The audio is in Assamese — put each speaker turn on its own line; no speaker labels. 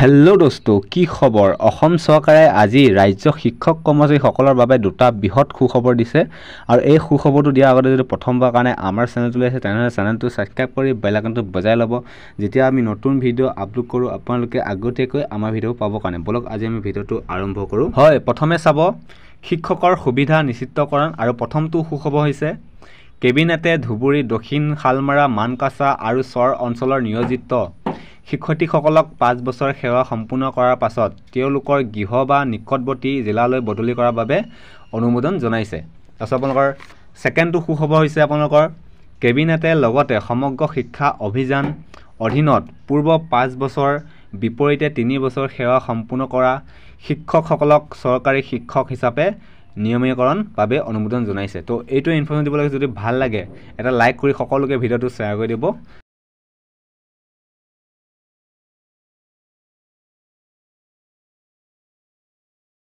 হেল্ল' দোস্তো, কি খবৰ? অসম চৰকাৰে আজি ৰাজ্য শিক্ষক কৰ্মচাৰীসকলৰ বাবে দুটা বৃহৎ সুখবৰ দিছে। আৰু এই সুখবৰটো দিয়াৰ আগতে যদি প্ৰথমবাৰ কাৰণে আমাৰ চেনেলটোলৈ আছে তেনেহ'লে চেনেলটো ছাবস্ক্ৰাইব কৰি বেল আইকনটো বজাই ল'ব। যেতিয়া আমি নতুন ভিডিঅ' আপলোড কৰোঁ আপোনালোকে আগতীয়াকৈ আমাৰ ভিডিঅ' পাবৰ কাৰণে। বলক আজি আমি ভিডিঅ'টো আৰম্ভ কৰোঁ। হয়, প্ৰথমে চাব শিক্ষকৰ সুবিধা নিশ্চিতকৰণ। আৰু প্ৰথমটো সুখবৰ হৈছে কেবিনেটে ধুবুৰী, দক্ষিণ শালমাৰা, মানকাছা আৰু চৰ অঞ্চলৰ নিয়োজিত শিক্ষয়িত্ৰীসকলক 5 বছৰ সেৱা সম্পূৰ্ণ কৰাৰ পাছত তেওঁলোকৰ গৃহ বা নিকটৱৰ্তী জিলালৈ বদলি কৰাৰ বাবে অনুমোদন জনাইছে। তাৰপিছত আপোনালোকৰ ছেকেণ্ডটো সুখবৰ হৈছে আপোনালোকৰ কেবিনেটে লগতে সমগ্ৰ শিক্ষা অভিযান অধীনত পূৰ্ব 5 বছৰ বিপৰীতে 3 বছৰ সেৱা সম্পূৰ্ণ কৰা শিক্ষকসকলক চৰকাৰী শিক্ষক হিচাপে নিয়মীকৰণ বাবে অনুমোদন জনাইছে। তো এইটো ইনফৰ্মেশ্যন দিব লাগে। যদি ভাল লাগে এটা লাইক কৰি সকলোকে ভিডিঅ'টো শ্বেয়াৰ কৰি দিব।